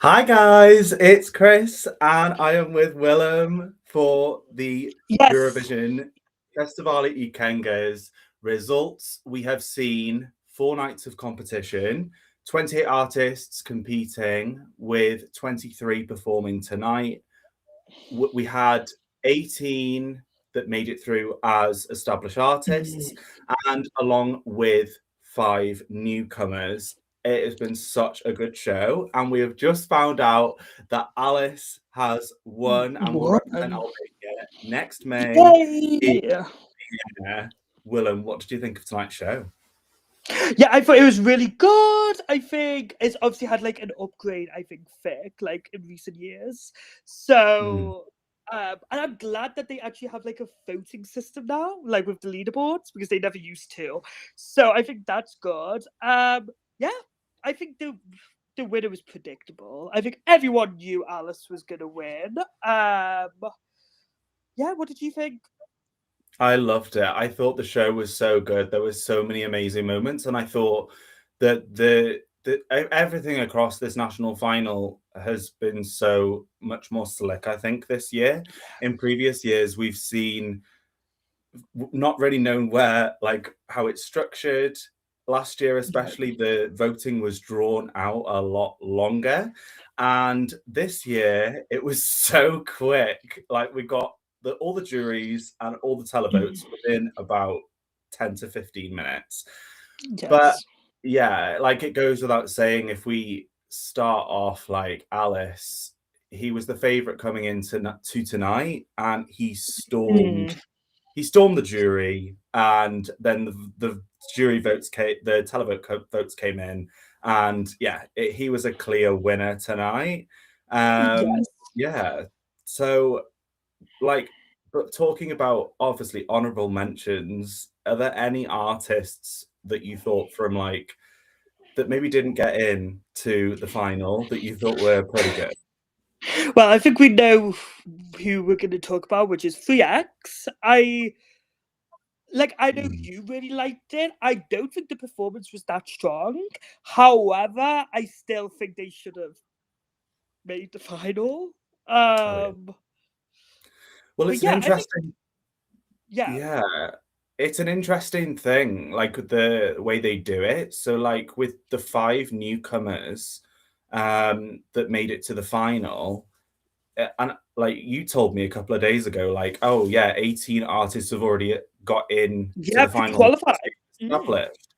Hi guys, it's Chris and I am with Willem for the Yes. Eurovision Festivali Këngës results. We have seen 4 nights of competition, 28 artists competing with 23 performing tonight. We had 18 that made it through as established artists and along with 5 newcomers. It has been such a good show, and we have just found out that Alice has won and will What? represent Albania next May. Yay! Yeah. Willem, what did you think of tonight's show? Yeah, I thought it was really good. I think it's obviously had like an upgrade, I think, like in recent years. Mm. So and I'm glad that they actually have like a voting system now, like with the leaderboards, because they never used to. So I think that's good. Yeah, I think the winner was predictable. I think everyone knew Alice was gonna win. Yeah, what did you think? I loved it. I thought the show was so good. There was so many amazing moments, and I thought that everything across this national final has been so much more slick. I think this year, in previous years, we've seen not really known where how it's structured. Last year, Yeah. especially, the voting was drawn out a lot longer, and this year it was so quick. Like we got all the juries and all the televotes within about 10 to 15 minutes. But Yes. yeah, like it goes without saying, if we start off like Alice, he was the favorite coming into to tonight, and Mm. he stormed the jury, and then the jury votes came, the votes came in, and yeah, he was a clear winner tonight. Yes. Yeah, so like, but talking about obviously honorable mentions, are there any artists that you thought from that maybe didn't get in to the final that you thought were pretty good? Well, I think we know who we're going to talk about, which is 3X. I know Mm. you really liked it. I don't think the performance was that strong. However, I still think they should have made the final. Oh yeah. Um, Well, but it's an yeah, I think interesting. yeah, Yeah, it's an interesting thing, like with the way they do it. So, like with the 5 newcomers that made it to the final, and like you told me a couple of days ago, like, oh yeah, 18 artists have already got in to yeah, the final pre-qualified. Mm. established.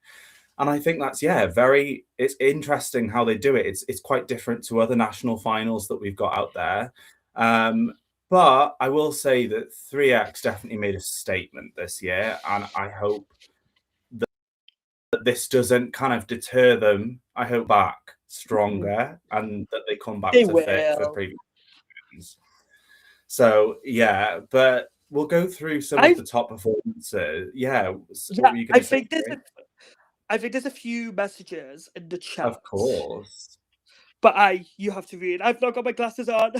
And I think that's it's interesting how they do it. It's quite different to other national finals that we've got out there. Um, but I will say that 3X definitely made a statement this year, and I hope that this doesn't kind of deter them. I hope back stronger and that they come back They to fit for will. previous ones. So yeah, but we'll go through some of I the top performances. Yeah, what yeah, were you going to say? Sorry? I think there's a few messages in the chat, Of course. but you have to read. I've not got my glasses on.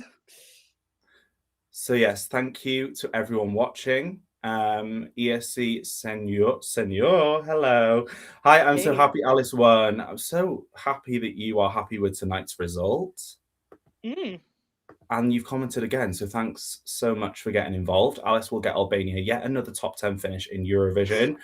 So yes, thank you to everyone watching. ESC Senor, hello. Hi, I'm so Hey. happy Alice won. I'm so happy that you are happy with tonight's result. Mm. And you've commented again, so thanks so much for getting involved. Alice will get Albania yet another top 10 finish in Eurovision.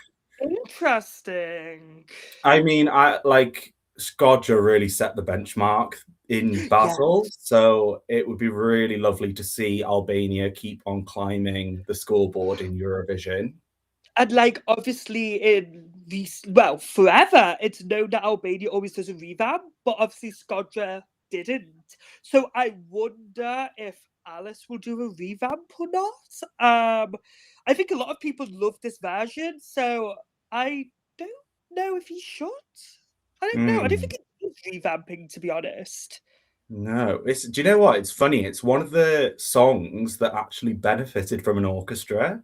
Interesting. I mean, I like Skodja really set the benchmark in Yeah. battle, so it would be really lovely to see Albania keep on climbing the scoreboard in Eurovision. And like obviously in these forever, it's known that Albania always does a revamp, but obviously Skodja didn't. So I wonder if Alice will do a revamp or not. I think a lot of people love this version, so I don't know if he should. I don't know. I don't think Mm. it needs revamping, to be honest. No, do you know what? It's funny. It's one of the songs that actually benefited from an orchestra.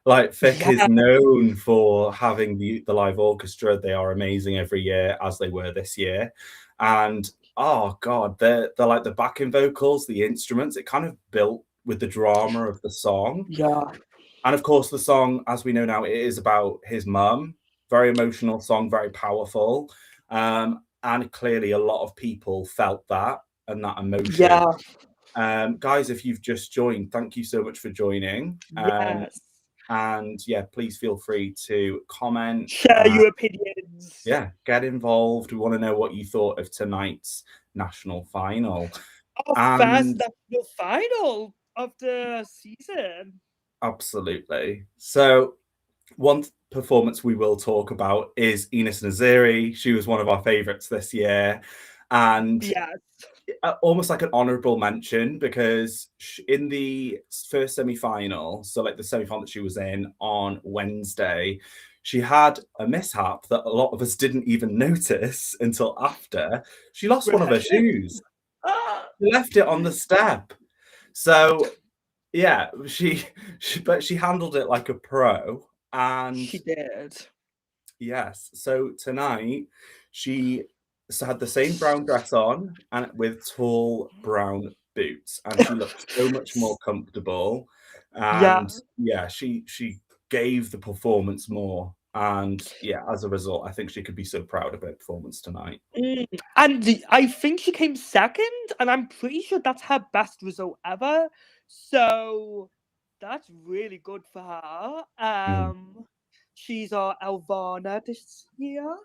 Like Fick is Yeah, known for having the live orchestra. They are amazing every year, as they were this year. And oh god, they're like the backing vocals, the instruments. It kind of built with the drama of the song. yeah. And of course, the song, as we know now, it is about his mum. Very emotional song, very powerful. And clearly, a lot of people felt that. and that emotion. Yeah. Guys, if you've just joined, thank you so much for joining. Yes. And yeah, please feel free to comment. Share your opinions. Yeah, get involved. We want to know what you thought of tonight's national final. Our first And national final of the season. absolutely. So one performance we will talk about is Eunice Naziri. She was one of our favourites this year. And Yes. almost like an honourable mention, because in the first semi-final, so like the semi-final that she was in on Wednesday, she had a mishap that a lot of us didn't even notice until after. She lost one of her shoes. She left it on the step. So yeah, but she handled it like a pro. And She did. yes, so tonight she had the same brown dress on and with tall brown boots, and she looked so much more comfortable. Yeah. And yeah, she gave the performance more. And yeah, as a result, I think she could be so proud of her performance tonight. And I think she came second, and I'm pretty sure that's her best result ever. So that's really good for her. She's our Elvana this year.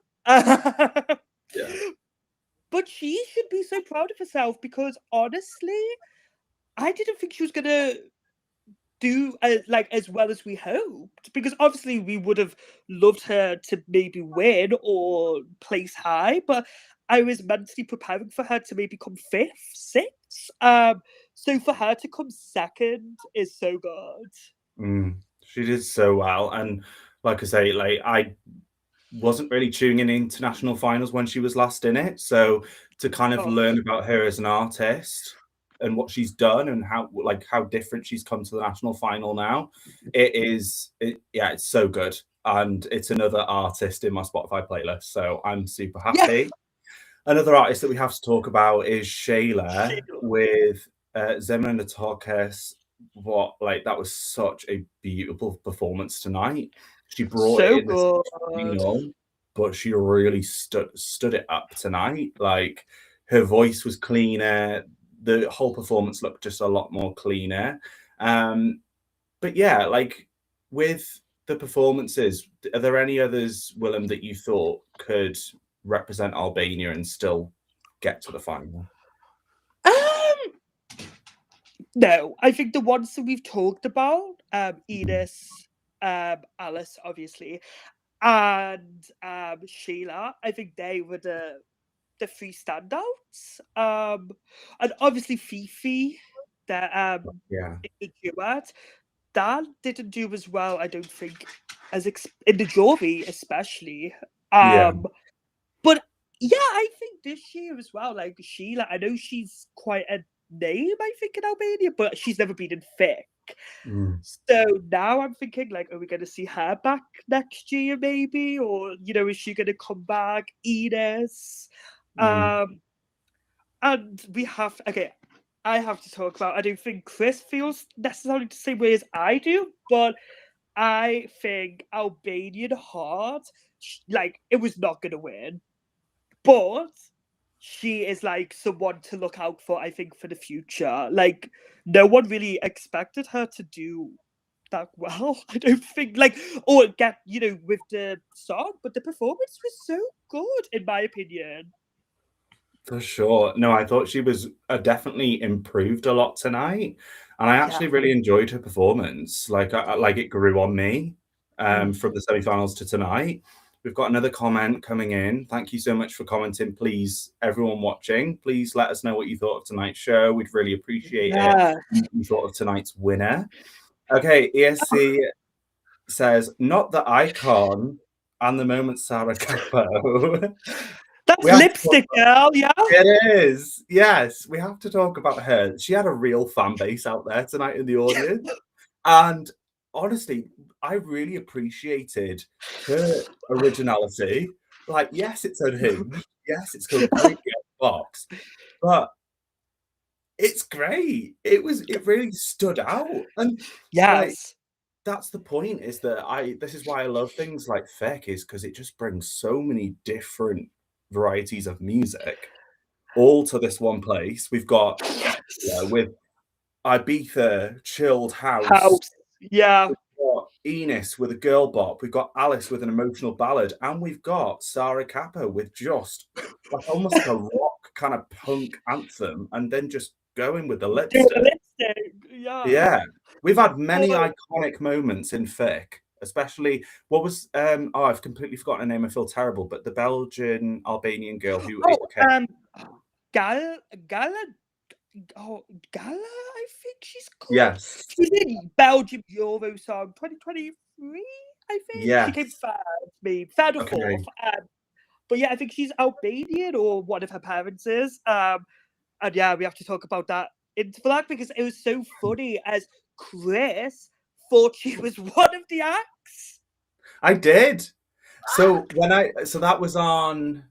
Yeah. But she should be so proud of herself, because honestly, I didn't think she was gonna do like as well as we hoped, because obviously we would have loved her to maybe win or place high, but I was mentally preparing for her to maybe come fifth, sixth. So for her to come second is so good. She did so well. And like I say, like I wasn't really tuning in international finals when she was last in it, so to kind of learn about her as an artist and what she's done and how different she's come to the national final now, it's so good. And it's another artist in my Spotify playlist, so I'm super happy. Another artist that we have to talk about is Shayla with Zemna Natokes. That was such a beautiful performance tonight. She brought it So in this good. final, but she really stood it up tonight. Like, her voice was cleaner. The whole performance looked just a lot more cleaner. But yeah, like with the performances, are there any others, Willem, that you thought could represent Albania and still get to the final? No, I think the ones that we've talked about, Eunice, Alice, obviously, and Sheila, I think they were the three standouts. And obviously Fifi, the Yeah. in the duet, that didn't do as well, I don't think, as in the jury especially. Yeah. But yeah, I think this year as well, like Sheila, I know she's quite a name, I think, in Albania, but she's never been in Thick. So now I'm thinking, like, are we going to see her back next year, maybe? Or, is she going to come back? Ines? Um, and I have to talk about, I don't think Chris feels necessarily the same way as I do, but I think Albanian Heart, like, it was not going to win. But she is like someone to look out for, I think, for the future. Like, no one really expected her to do that well. I don't think, like, or get, with the song, but the performance was so good, in my opinion. For sure. No, I thought she was definitely improved a lot tonight, and I actually really enjoyed her performance. Like, like it grew on me from the semi-finals to tonight. We've got another comment coming in. Thank you so much for commenting. Please, everyone watching, please let us know what you thought of tonight's show. We'd really appreciate it. What you thought of tonight's winner. Okay, ESC says, not the icon and the moment Sarah Capo. That's lipstick girl, yeah. It is. Yes, we have to talk about her. She had a real fan base out there tonight in the audience. And honestly, I really appreciated her originality. Like, yes, it's unhinged. Yes, it's completely out of the box. But it's great. It really stood out. And like, Yes. that's the point, is that this is why I love things like Feck, is because it just brings so many different varieties of music. all to this one place. We've got with Ibiza chilled house. Yeah. We've got Enos with a girl bop. We've got Alice with an emotional ballad, and we've got Sarah Kappa with just like almost like a rock kind of punk anthem, and then just going with the lipstick. Yeah. Yeah, we've had many But iconic moments in Fic, especially what was I've completely forgotten her name. I feel terrible, but the Belgian Albanian girl who ate the cake. Gala, I think she's called. Yes, She's in Belgium Eurosong 2023. I think she came yes. third or Okay. fourth. But yeah, I think she's Albanian or one of her parents is. And yeah, we have to talk about that interval because it was so funny as Chris thought she was one of the acts. I did. So that was on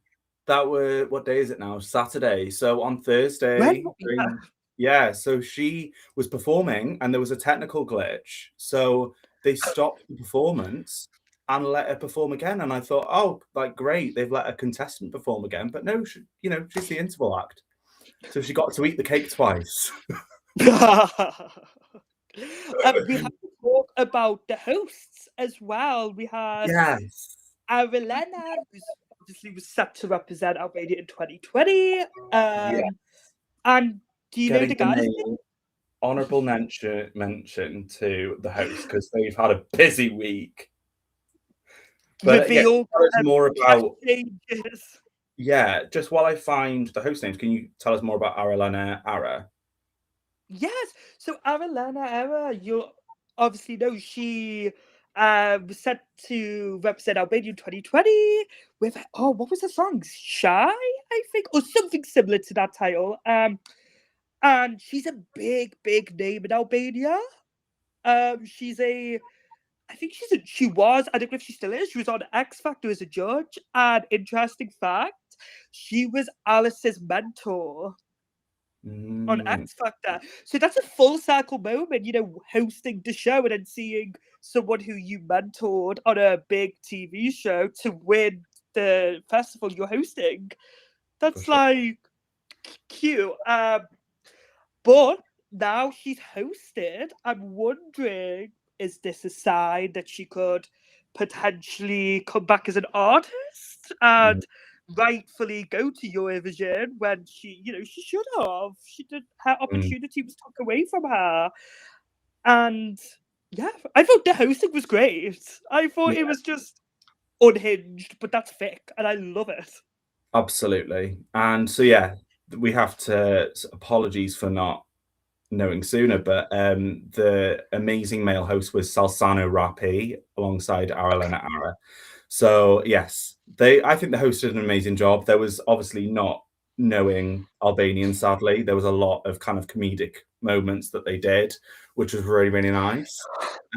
what day is it now? Saturday. So on Thursday, so she was performing and there was a technical glitch. So they stopped the performance and let her perform again. And I thought, oh, like great, they've let a contestant perform again. But no, she's the interval act. So she got to eat the cake twice. We have to talk about the hosts as well. We had Arilena, who's obviously was set to represent Albania in 2020. And do you know the guys? Honourable mention to the host because they've had a busy week. But tell us more about changes. Yeah, just while I find the host names, can you tell us more about Arilena Ara? Yes, so Arilena Ara, you obviously know she was set to represent Albania in 2020 with what was the song? Shy, I think, or something similar to that title. And she's a big name in Albania. She was, I don't know if she still is, she was on X Factor as a judge. And interesting fact, she was Alice's mentor on X Factor. So that's a full circle moment, hosting the show and then seeing someone who you mentored on a big TV show to win the festival you're hosting. That's like cute. But now she's hosted, I'm wondering, is this a sign that she could potentially come back as an artist and rightfully go to Eurovision when she should have. Her opportunity was took away from her. And yeah, I thought the hosting was great. I thought it was just unhinged, but that's Fic, and I love it. Absolutely. And so we have to apologies for not knowing sooner, but the amazing male host was Salsano Rapi alongside Arilena Ara. So yes, I think they hosted an amazing job. There was obviously not knowing Albanian, sadly. There was a lot of kind of comedic moments that they did, which was really, really nice.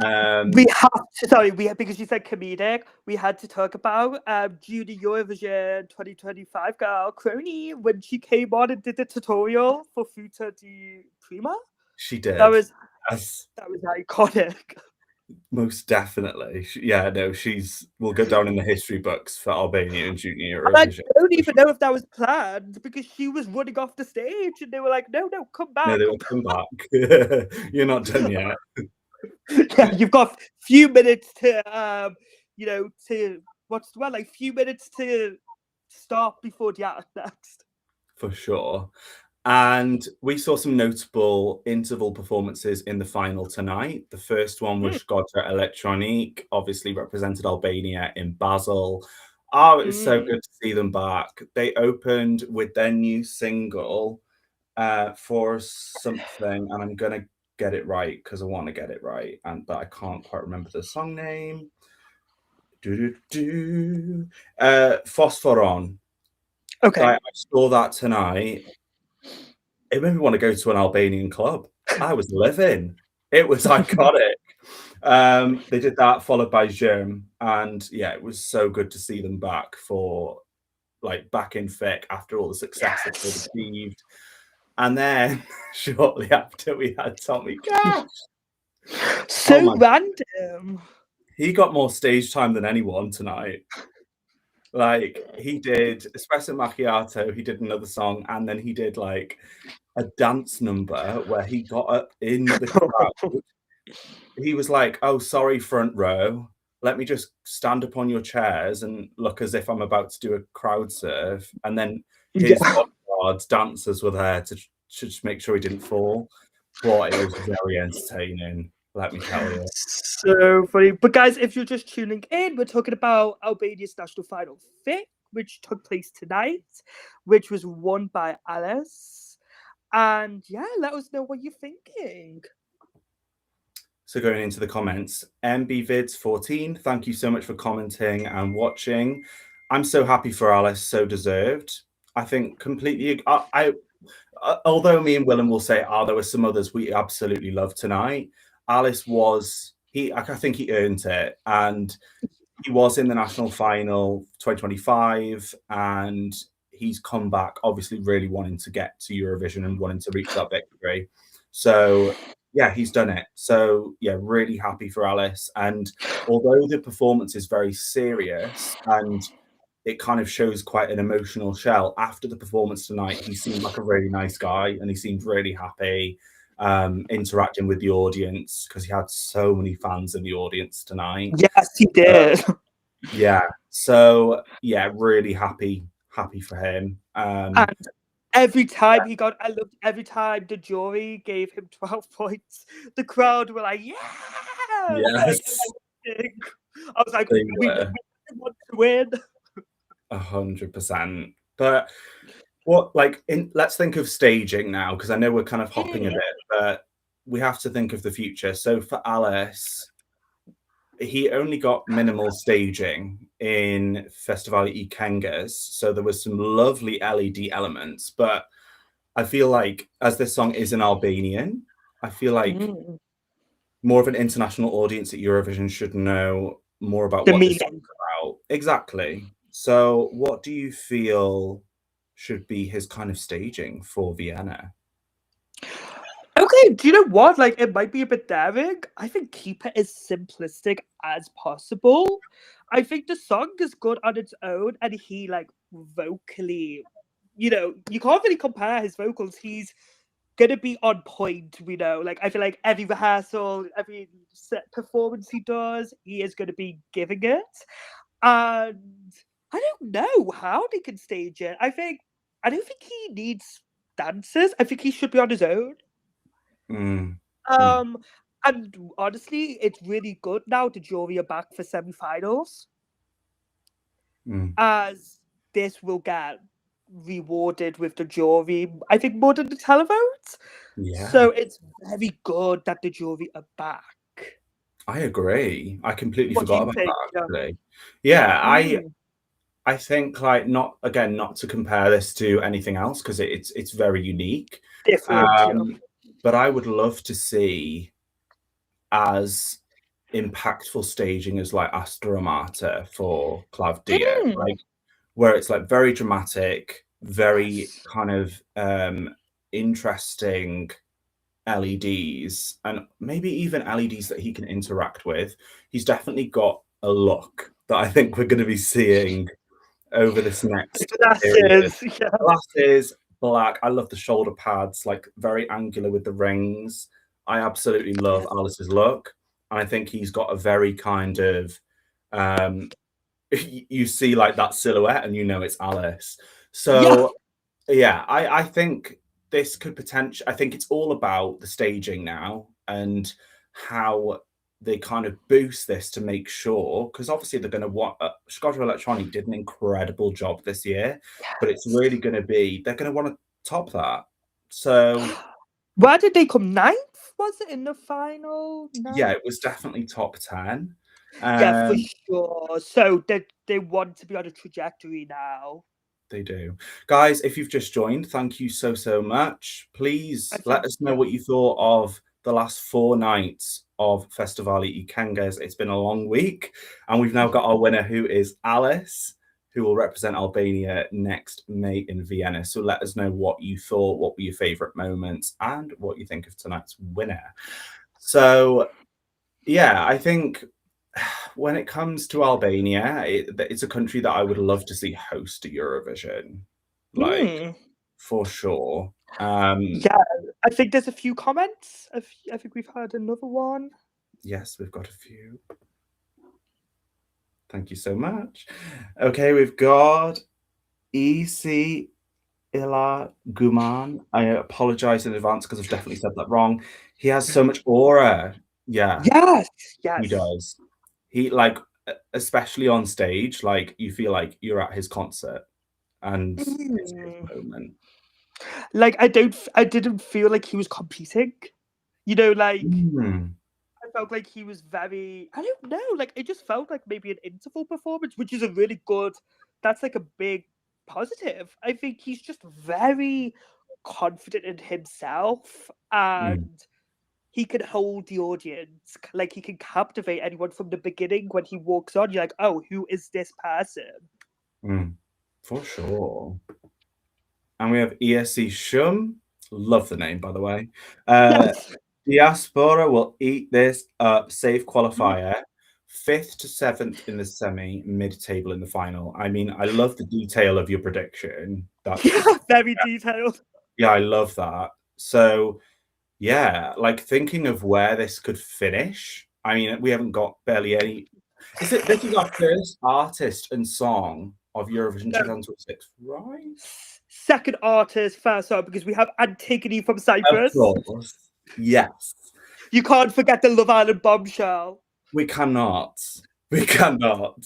Because you said comedic, we had to talk about Judy Eurovision 2025 girl, Crony, when she came on and did the tutorial for Futa di Prima. She did. That was iconic. Most definitely. Will go down in the history books for Albania and Junior Eurovision. I don't even know if that was planned because she was running off the stage and they were like, no, come back. No, they will come back. You're not done yet. Yeah, you've got a few minutes to, few minutes to stop before the act next. For sure. And we saw some notable interval performances in the final tonight. The first one was Shkodra Electronic, obviously represented Albania in Basel. Oh, it was so good to see them back. They opened with their new single, For Something, and I'm going to get it right because I want to get it right, but I can't quite remember the song name. Phosphoron. Okay. I saw that tonight. It made me want to go to an Albanian club. I was living. It was iconic. They did that, followed by Germ. And yeah, it was so good to see them back back in Fic after all the success that they'd achieved. And then shortly after, we had Tommy Cash. So random. He got more stage time than anyone tonight. Like, he did Espresso Macchiato, he did another song, and then he did, like, a dance number where he got up in the crowd. He was like, "Oh, sorry, front row. Let me just stand up on your chairs and look as if I'm about to do a crowd surf." And then his Yeah. bodyguards, dancers were there to just make sure he didn't fall. But it was very entertaining, let me tell you. So funny. But guys, if you're just tuning in, we're talking about Albania's national final fifth, which took place tonight, which was won by Alice. And yeah, let us know what you're thinking. So going into the comments, MBVids14, thank you so much for commenting and watching. I'm so happy for Alice, so deserved. I think completely. Although me and Willem will say, there were some others we absolutely loved tonight. Alice was I think he earned it, and he was in the national final 2025, and he's come back, obviously really wanting to get to Eurovision and wanting to reach that victory. So yeah, he's done it. So yeah, really happy for Alice. And although the performance is very serious and it kind of shows quite an emotional shell, after the performance tonight, he seemed like a really nice guy and he seemed really happy interacting with the audience because he had so many fans in the audience tonight. Yes, he did. Yeah. So yeah, really happy for him. And every time I loved every time the jury gave him 12 points, the crowd were like, yeah! Yes. Like, I was like, They we were. want to win. 100%. But let's think of staging now, because I know we're kind of hopping a bit, but we have to think of the future. So for Alice, he only got minimal staging in Festivali Këngës, so there was some lovely LED elements, but I feel like as this song is in Albanian, I feel like more of an international audience at Eurovision should know more about The what this meaning. song's about. Exactly. So what do you feel should be his kind of staging for Vienna? Okay, do you know what? Like, it might be a bit daring. I think keep it as simplistic as possible. I think the song is good on its own, and he, like, vocally, you can't really compare his vocals. He's gonna be on point, Like, I feel like every rehearsal, every set performance he does, he is gonna be giving it. And I don't know how they can stage it. I don't think he needs dancers. I think he should be on his own. And honestly, it's really good now the jury are back for semi-finals, as this will get rewarded with the jury, I think, more than the televote. Yeah. So it's very good that the jury are back. I agree. I completely What do forgot you about think? that, actually. Yeah, I think, like, not to compare this to anything else, because it's very unique. Different, yeah. But I would love to see as impactful staging as like Astra Amata for Claudia, like where it's like very dramatic, very kind of interesting LEDs, and maybe even LEDs that he can interact with. He's definitely got a look that I think we're going to be seeing over this next period. Glasses, yeah. Glasses, black. I love the shoulder pads, like very angular with the rings. I absolutely love Alice's look. And I think he's got a very kind of you see like that silhouette and you know it's Alice. So yeah, I think this could potentially, I think it's all about the staging now and how they kind of boost this to make sure, because obviously they're going to want, Scottish Electronic did an incredible job this year, but it's really going to be, they're going to want to top that. So where did they come? 9th? Was it in the final? 9th? Yeah, it was definitely top 10. Yeah, for sure. So they want to be on a trajectory now. They do. Guys, if you've just joined, thank you so much. Please let us know what you thought of the last 4 nights of Festivali Këngës. It's been a long week, and we've now got our winner, who is Alice, who will represent Albania next May in Vienna. So let us know what you thought, what were your favourite moments, and what you think of tonight's winner. So, yeah, I think when it comes to Albania, it's a country that I would love to see host Eurovision, like Hmm. for sure. Yeah, I think there's a few comments. I think we've had another one. Yes, we've got a few. Thank you so much. Okay, we've got EC Ila Guman. I apologize in advance because I've definitely said that wrong. He has so much aura. Yeah, Yes, he yes. does. He like, especially on stage, like you feel like you're at his concert and it's his Mm. moment. Like I didn't feel like he was competing. You know, like Mm, I felt like he was very, I don't know, like it just felt like maybe an interval performance, which is a really good, that's like a big positive. I think he's just very confident in himself mm, and he can hold the audience. Like he can captivate anyone from the beginning when he walks on. You're like, oh, who is this person? mm, for sure. And we have ESC Shum. Love the name, by the way. Yes. Diaspora will eat this up. Safe qualifier. 5th to 7th in the semi, mid-table in the final. I mean, I love the detail of your prediction. Yeah, That's, very detailed. yeah, I love that. So, yeah, like thinking of where this could finish. I mean, we haven't got barely any. This is our first artist and song of Eurovision No, 2026, right? second artist, first song, because we have Antigone from Of Cyprus. course. Yes. You can't forget the Love Island bombshell. We cannot. We cannot.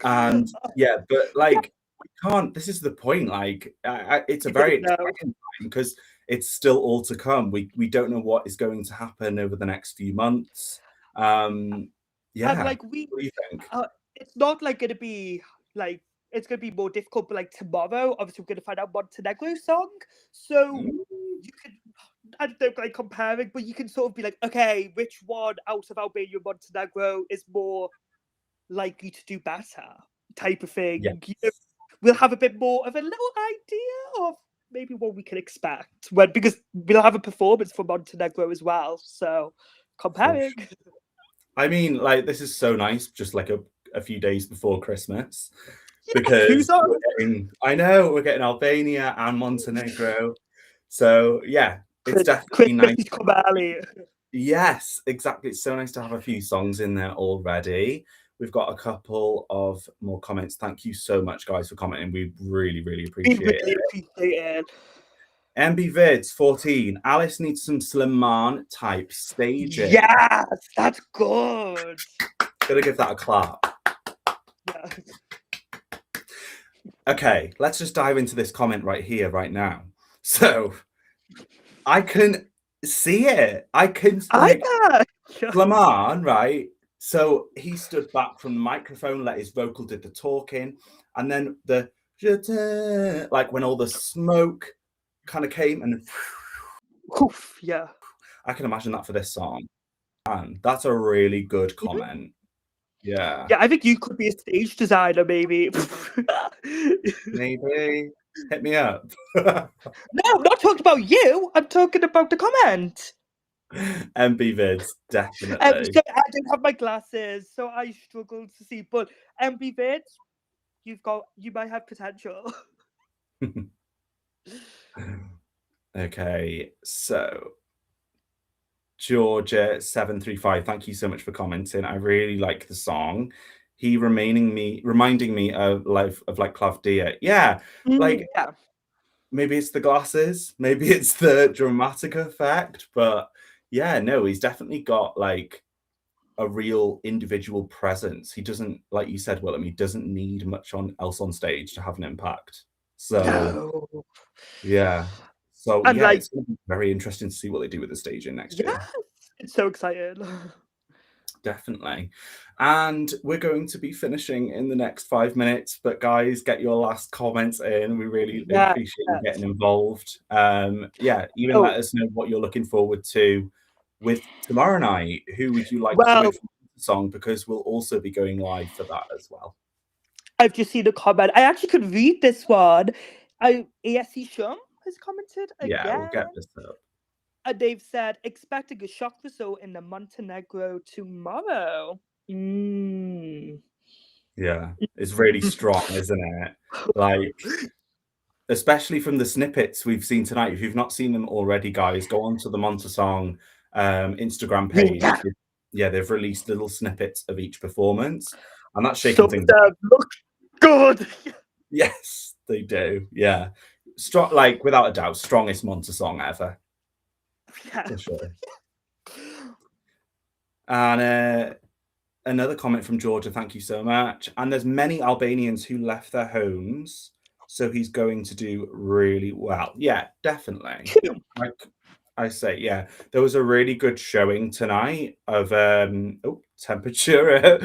And yeah, but Yeah, like we can't. This is the point. Like, it's a we very don't know. exciting time because it's still all to come. We don't know what is going to happen over the next few months. Um, And yeah. like we, What do you think? it's not like gonna be like it's gonna be more difficult. But like tomorrow, obviously, we're gonna find out Montenegro's song. So Mm, you can, I don't know, like comparing, but you can sort of be like, okay, which one out of Albania and Montenegro is more likely to do better, type of yes, thing. You know, we'll have a bit more of a little idea of maybe what we can expect when because we'll have a performance from Montenegro as well. So for comparing. sure. I mean, like this is so nice, just like a few days before Christmas, Yes, who's because on? I know we're getting Albania and Montenegro. So yeah, it's definitely Christmas nice. is come early. Yes, exactly. It's so nice to have a few songs in there already. We've got a couple of more comments. Thank you so much, guys, for commenting. We really, really We appreciate really it. appreciate it. MB Vids 14. Alice needs some Slimane type staging. Yes, that's good. Gotta give that a clap. Yeah. Okay, let's just dive into this comment right here, right now. So I can see it. I can I like yeah. Flaman, right? So he stood back from the microphone, let his vocal did the talking, and then the like when all the smoke kind of came, and Oof, yeah. I can imagine that for this song. And that's a really good Mhm. comment. Yeah, Yeah, I think you could be a stage designer, maybe. maybe hit me up. No, I'm not talking about you. I'm talking about the comment. MB vids, definitely. So I don't have my glasses, so I struggle to see. But MB Vids, you might have potential. Okay, so Georgia 735, thank you so much for commenting. I really like the song. He reminding me of like Clavdia. Yeah, like Yeah. maybe it's the glasses, maybe it's the dramatic effect, but yeah, no, he's definitely got like a real individual presence. He doesn't, like you said, Willem, he doesn't need much else on stage to have an impact. So No. yeah. So And yeah, like, it's gonna be very interesting to see what they do with the staging next yes, year. it's so excited. Definitely. And we're going to be finishing in the next 5 minutes. But guys, get your last comments in. We really Yeah. appreciate you getting involved. Yeah, even Oh, let us know what you're looking forward to with tomorrow night. Who would you like to well, win for the song? Because we'll also be going live for that as well. I've just seen a comment. I actually could read this one. ASC Shum has commented Yeah, we'll again. get this up. And they've said, expecting a shock result in the Montenegro tomorrow. Mm. Yeah, it's really strong, isn't it? Like, especially from the snippets we've seen tonight. If you've not seen them already, guys, go onto the Montesong Instagram page. Yeah. Yeah, they've released little snippets of each performance, and that's Some shaking of things up. them look good. Yes, they do. Yeah, strong, like without a doubt, strongest Montesong ever Yeah. for sure. And another comment from Georgia, thank you so much. And there's many Albanians who left their homes, so he's going to do really well. Yeah, definitely. Like I say, yeah, there was a really good showing tonight of temperature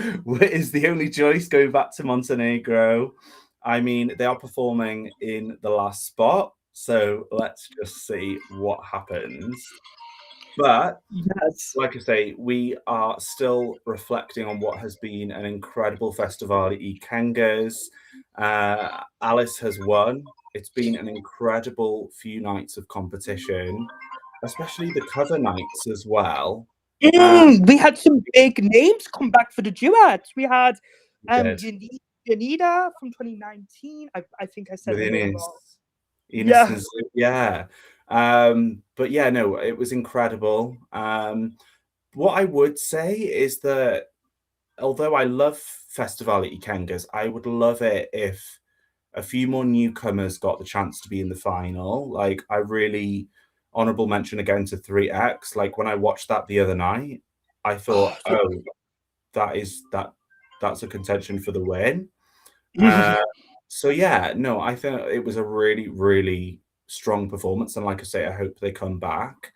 is the only choice going back to Montenegro. I mean, they are performing in the last spot, so let's just see what happens. But Yes. like I say, we are still reflecting on what has been an incredible Festivali Këngës. Alice has won. It's been an incredible few nights of competition, especially the cover nights as well. We had some big names come back for the duets. We had Good. Yanida from 2019. I think I said With her name Ines. wrong. Ines Yeah. Nazu, yeah. But yeah, no, it was incredible. What I would say is that although I love Festivali Këngës, I would love it if a few more newcomers got the chance to be in the final. Like, I really honorable mention again to 3X. Like, when I watched that the other night, I thought, oh, that's a contention for the win. So yeah, no, I think it was a really, really strong performance, and like I say, I hope they come back.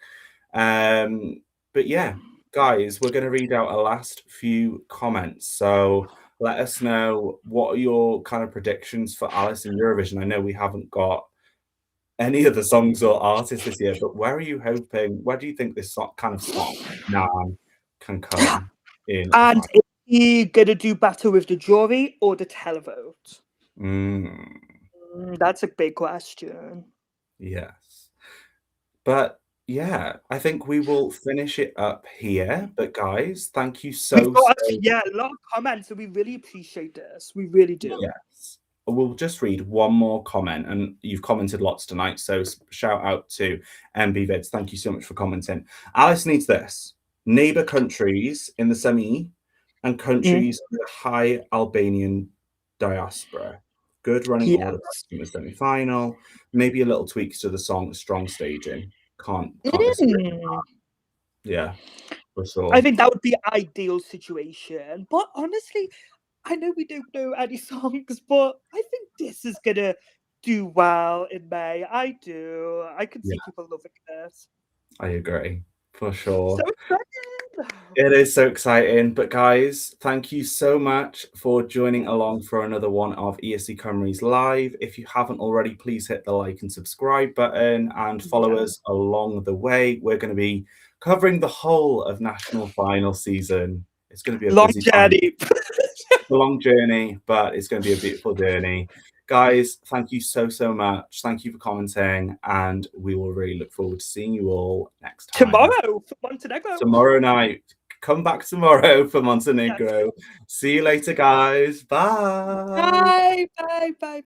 But yeah, guys, we're going to read out our last few comments. So let us know what are your kind of predictions for Alice in Eurovision. I know we haven't got any of the songs or artists this year, but where are you hoping? Where do you think this kind of song Nan can come in the And final? is he gonna do better with the jury or the televote? That's a big question. Yes. But yeah, I think we will finish it up here. But guys, thank you We've so, got so a lot of comments, so we really appreciate this. We really do. yes. We'll just read one more comment, and you've commented lots tonight, so shout out to MB Vids. Thank you so much for commenting. Alice needs this. Neighbour countries in the semi and countries with high Albanian diaspora. Good running order Yes. in the semi-final. Maybe a little tweaks to the song, strong staging. Can't disagree. Yeah, for I sure. think that would be ideal situation. But honestly, I know we don't know any songs, but I think this is gonna do well in May. I do. I can Yeah, see people loving this. I agree. For So sure. excited! It is so exciting. But guys, thank you so much for joining along for another one of ESC Cymru's Live. If you haven't already, please hit the like and subscribe button and follow Yeah. us along the way. We're going to be covering the whole of national final season. It's going to be a Long busy time. journey. A long journey, but it's going to be a beautiful journey. Guys, thank you so, so much. Thank you for commenting, and we will really look forward to seeing you all next time. Tomorrow for Montenegro. Tomorrow night. Come back tomorrow for Yes. Montenegro. See you later, guys. Bye. Bye. Bye. Bye.